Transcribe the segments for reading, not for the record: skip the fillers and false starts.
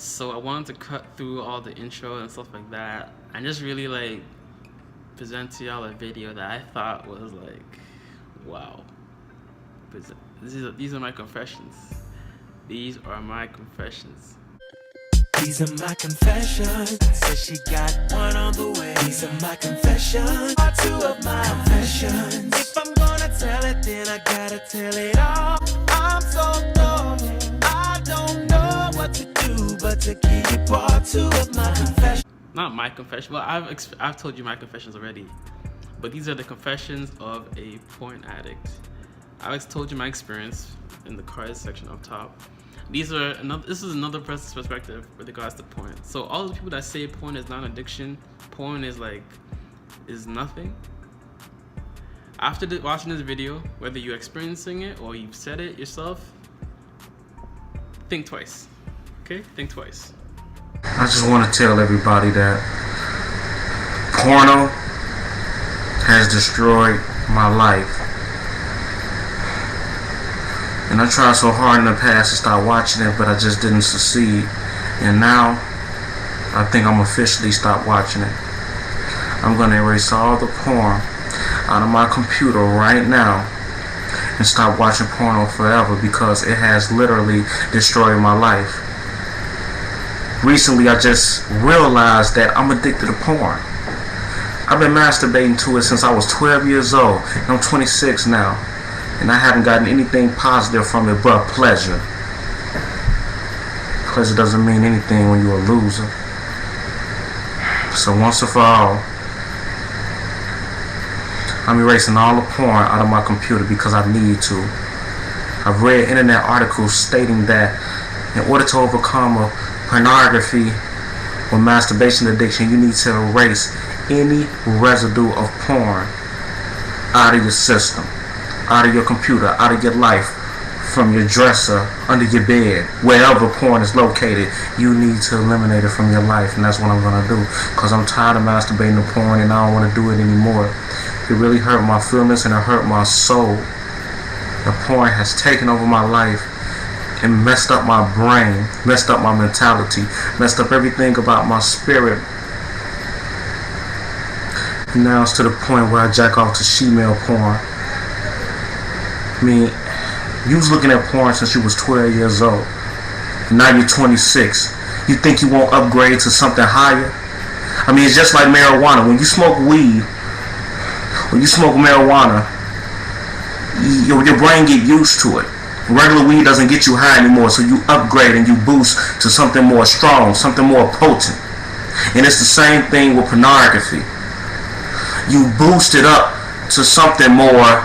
So I wanted to cut through all the intro and stuff like that and just really like present to y'all a video that I thought was like, wow. These are my confessions. These are my confessions. These are my confessions. Says she got one on the way. These are my confessions. Part two of my confessions. If I'm gonna tell it, then I gotta tell it all. I'm so lost. I don't know what to do but to keep it part two of my confessions. Not my confession. Well, I've told you my confessions already, but these are the confessions of a porn addict. I've told you my experience in the cards section up top. This is another person's perspective with regards to porn. So all the people that say porn is not an addiction, porn is nothing. After watching this video, whether you're experiencing it or you've said it yourself, think twice. Okay? Think twice. I just want to tell everybody that porno has destroyed my life. And I tried so hard in the past to start watching it, but I just didn't succeed. And now, I think I'm officially stopped watching it. I'm going to erase all the porn out of my computer right now and stop watching porno forever because it has literally destroyed my life. Recently, I just realized that I'm addicted to porn. I've been masturbating to it since I was 12 years old, and I'm 26 now. And I haven't gotten anything positive from it but pleasure. Pleasure doesn't mean anything when you're a loser. So once and for all, I'm erasing all the porn out of my computer because I need to. I've read internet articles stating that in order to overcome a pornography or masturbation addiction, you need to erase any residue of porn out of your system, out of your computer, out of your life, from your dresser, under your bed, wherever porn is located. You need to eliminate it from your life, and that's what I'm going to do, because I'm tired of masturbating to porn and I don't want to do it anymore. It really hurt my feelings and it hurt my soul. The porn has taken over my life and messed up my brain, messed up my mentality, messed up everything about my spirit. And now it's to the point where I jack off to she-male porn. I mean, you was looking at porn since you was 12 years old. Now you're 26. You think you won't upgrade to something higher? I mean, it's just like marijuana. When you smoke weed, when you smoke marijuana, your brain get used to it. Regular weed doesn't get you high anymore, so you upgrade and you boost to something more strong, something more potent. And it's the same thing with pornography. You boost it up to something more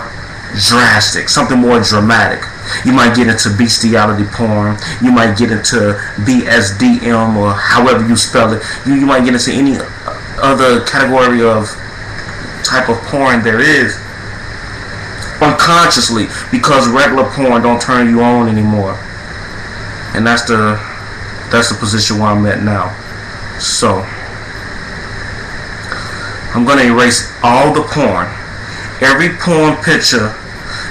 drastic, something more dramatic. You might get into bestiality porn, you might get into BSDM or however you spell it. You might get into any other category of type of porn there is, unconsciously, because regular porn don't turn you on anymore. And that's the position where I'm at now. So I'm gonna erase all the porn, every porn picture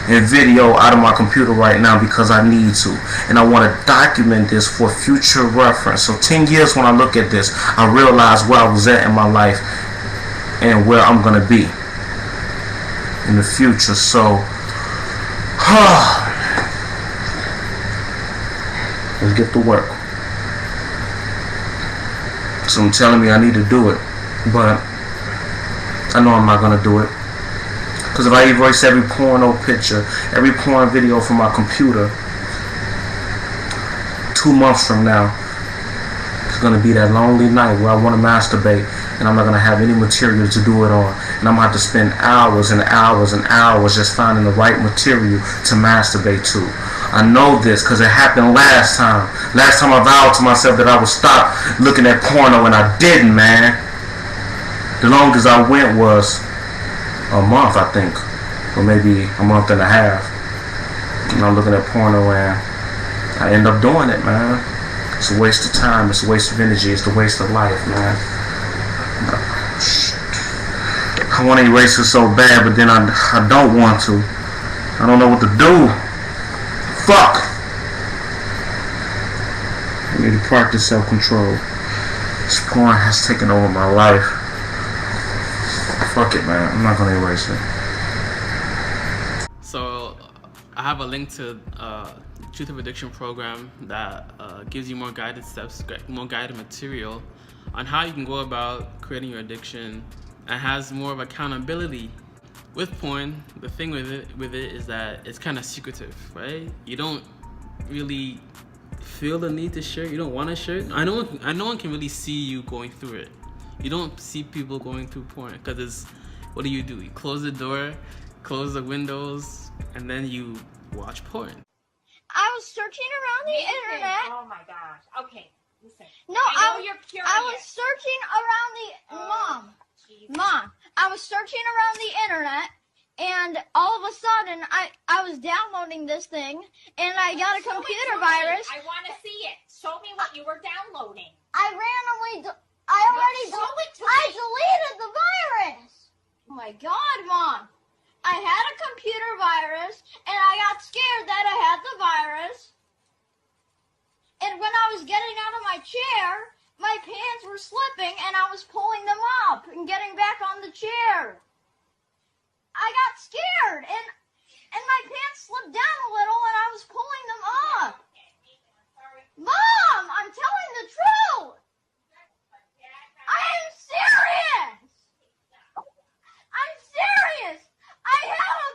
and video out of my computer right now because I need to, and I want to document this for future reference. So 10 years when I look at this, I realize where I was at in my life and where I'm gonna be in the future. So let's get to work. So I'm telling me I need to do it, but I know I'm not gonna do it, because if I erase every porno picture, every porn video from my computer, 2 months from now, it's gonna be that lonely night where I want to masturbate and I'm not gonna have any material to do it on, and I'm gonna have to spend hours and hours and hours just finding the right material to masturbate to. I know this because it happened last time. Last time I vowed to myself that I would stop looking at porno, and I didn't, man. The longest I went was a month, I think, or maybe a month and a half. And I'm looking at porno and I end up doing it, man. It's a waste of time, it's a waste of energy, it's a waste of life, man. I want to erase it so bad, but then I don't want to. I don't know what to do. Fuck. I need to practice self-control. This porn has taken over my life. Fuck it, man. I'm not gonna erase it. So I have a link to Truth of Addiction program that gives you more guided steps, more guided material on how you can go about creating your addiction, and has more of accountability. With porn, the thing with it is that it's kind of secretive, right? You don't really feel the need to share. You don't want to share it. No one can really see you going through it. You don't see people going through porn because it's, what do? You close the door, close the windows, and then you watch porn. I was searching around the internet. Oh my gosh. Okay, listen. No, I know you're curious. I was searching around the Mom. I was searching around the internet, and all of a sudden, I was downloading this thing, and I got a computer virus. I want to see it. Show me what you were downloading. I deleted the virus. Oh my God, Mom. I had a computer virus, and I got scared that I had the virus. And when I was getting out of my chair, my pants were slipping, and I was pulling them up and getting back on the chair. I got scared, and my pants slipped down a little, and I was pulling them up. Mom, I'm telling the truth. I am serious. I'm serious. I have a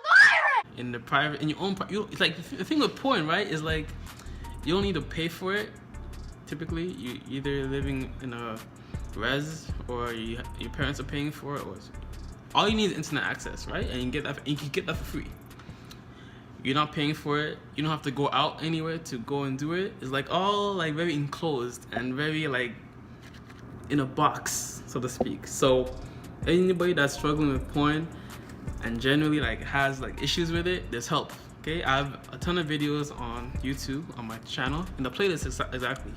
virus. In your own, it's like the thing with porn, right? Is like you don't need to pay for it. Typically, you either living in a res or your parents are paying for it, or all you need is internet access, right? And you can get that for free. You're not paying for it. You don't have to go out anywhere to go and do it. It's like all like very enclosed and very like in a box, so to speak. So anybody that's struggling with porn and generally like has like issues with it, there's help. Okay, I have a ton of videos on YouTube on my channel in the playlist exactly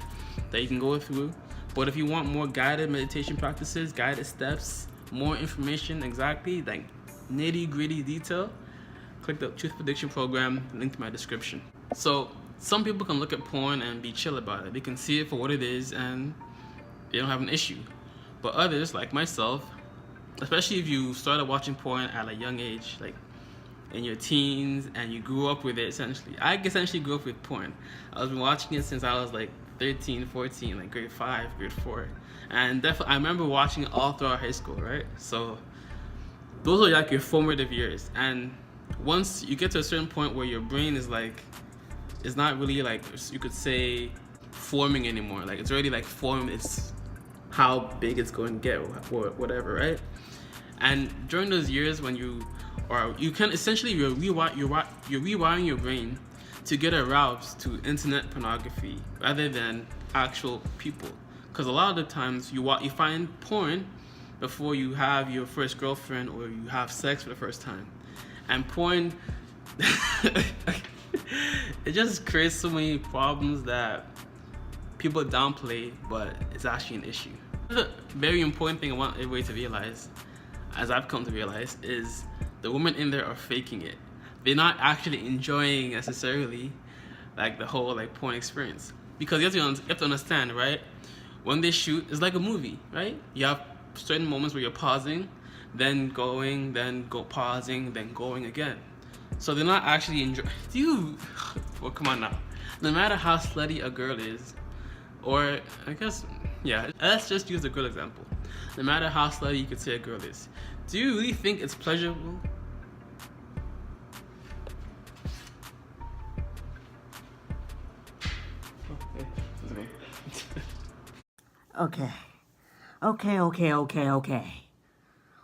that you can go through. But if you want more guided meditation practices, guided steps, more information, exactly like nitty-gritty detail, click the Truth of Addiction program, link to my description. So some people can look at porn and be chill about it. They can see it for what it is and they don't have an issue. But others, like myself, especially if you started watching porn at a young age, like in your teens, and you grew up with it essentially. I essentially grew up with porn. I've been watching it since I was like 13, 14, like grade 5, grade 4. And definitely, I remember watching it all throughout high school, right? So those are like your formative years. And once you get to a certain point where your brain is like, it's not really like, you could say, forming anymore. Like it's already like formed, it's how big it's going to get or whatever, right? And during those years when you can essentially, you're rewiring your brain to get aroused to internet pornography rather than actual people. Because a lot of the times you find porn before you have your first girlfriend or you have sex for the first time. And porn, it just creates so many problems that people downplay, but it's actually an issue. The very important thing I want everybody to realize, as I've come to realize, is the women in there are faking it. They're not actually enjoying necessarily like the whole like porn experience. Because you have to understand, right? When they shoot, it's like a movie, right? You have certain moments where you're pausing, then going, then pausing, then going again. So they're not actually enjoying. Well, come on now. No matter how slutty a girl is, or I guess, yeah, let's just use a girl example. No matter how slutty you could say a girl is, do you really think it's pleasurable? Okay.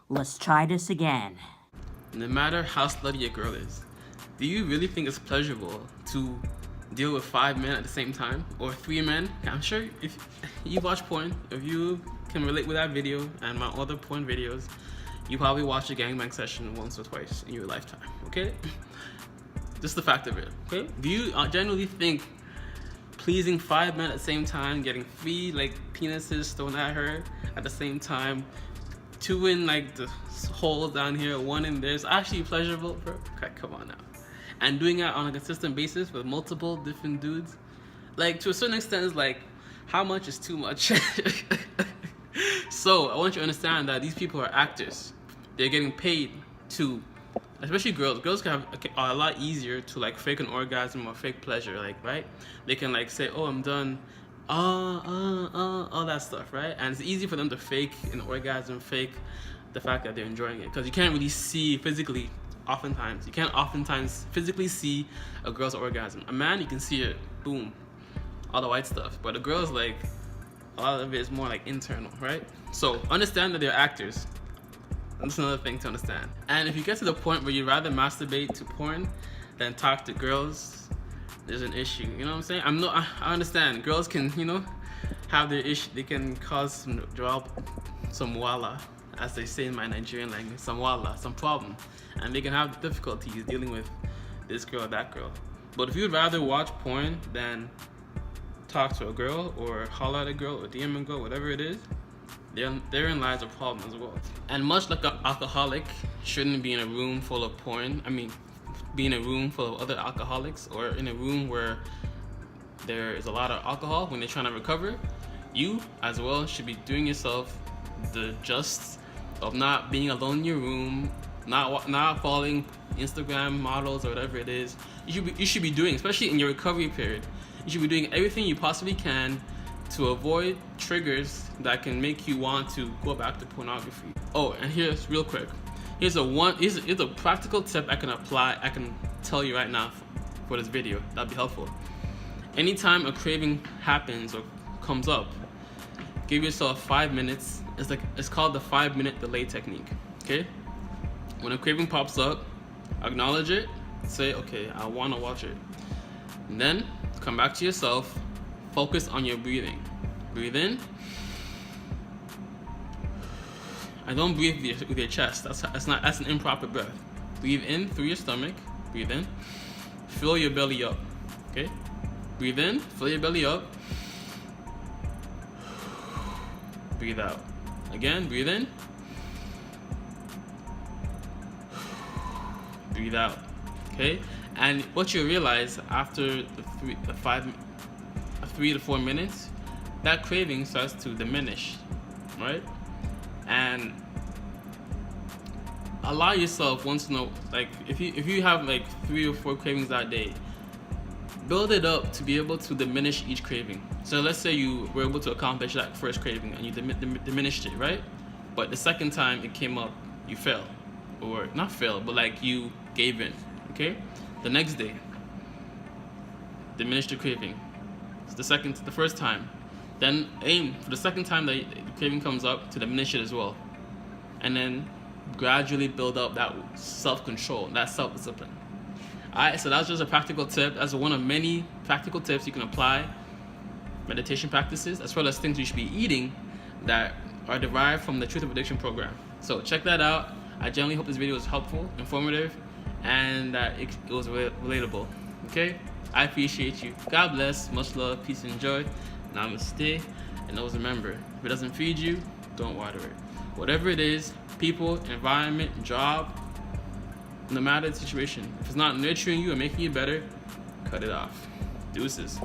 Let's try this again. No matter how slutty a girl is, do you really think it's pleasurable to deal with 5 men at the same time? Or 3 men? I'm sure if you watch porn, if you can relate with that video and my other porn videos, you probably watched a gangbang session once or twice in your lifetime, okay? Just the fact of it, okay? Do you generally think pleasing 5 men at the same time, getting 3 like penises thrown at her at the same time, 2 in like the holes down here, 1 in there, is actually pleasurable, bro? Okay, come on now. And doing that on a consistent basis with multiple different dudes, like to a certain extent, is like how much is too much? So I want you to understand that these people are actors. They're getting paid to, especially girls. Girls can have a lot easier to like fake an orgasm or fake pleasure, like, right? They can like say, oh, I'm done, all that stuff, right? And it's easy for them to fake an orgasm, fake the fact that they're enjoying it, because you can't really see physically. Oftentimes, you can't physically see a girl's orgasm. A man, you can see it, boom, all the white stuff. But a girl's like, a lot of it is more like internal, right? So understand that they're actors. That's another thing to understand. And if you get to the point where you'd rather masturbate to porn than talk to girls, there's an issue. You know what I'm saying? I understand. Girls can, you know, have their issue. They can cause some wala, as they say in my Nigerian language, some wala, some problem. And they can have difficulties dealing with this girl or that girl. But if you'd rather watch porn than talk to a girl or holler at a girl or DM a girl, whatever it is, therein lies a problem as well. And much like an alcoholic shouldn't be in a room full of porn, be in a room full of other alcoholics, or in a room where there is a lot of alcohol when they're trying to recover, you as well should be doing yourself the justice of not being alone in your room, not following Instagram models or whatever it is. You should be doing, especially in your recovery period, you should be doing everything you possibly can to avoid triggers that can make you want to go back to pornography. Oh, and here's real quick. Here's a practical tip I can tell you right now for this video. That'd be helpful. Anytime a craving happens or comes up, give yourself 5 minutes. It's called the 5-minute delay technique. Okay? When a craving pops up, acknowledge it, say, okay, I want to watch it. And then come back to yourself, focus on your breathing. Breathe in. I don't breathe with your chest. That's an improper breath. Breathe in through your stomach. Breathe in. Fill your belly up. Okay? Breathe in, fill your belly up. Breathe out. Again, breathe in. Breathe out. Okay? And what you realize after the 3 to 4 minutes, that craving starts to diminish, right? And allow yourself once in a, like, if you have like 3 or 4 cravings that day, build it up to be able to diminish each craving. So let's say you were able to accomplish that first craving and you diminished it, right? But the second time it came up, you failed, or not failed, but like you gave in. Okay? The next day, diminish the craving. It's the first time. Then aim for the second time that the craving comes up to diminish it as well. And then gradually build up that self-control, that self-discipline. Alright, so that's just a practical tip. That's one of many practical tips you can apply. Meditation practices, as well as things you should be eating that are derived from the Truth of Addiction program. So check that out. I generally hope this video was helpful, informative, and that it was relatable. Okay? I appreciate you. God bless. Much love, peace, and joy. Namaste. And always remember, if it doesn't feed you, don't water it. Whatever it is, people, environment, job, no matter the situation, if it's not nurturing you and making you better, cut it off. Deuces.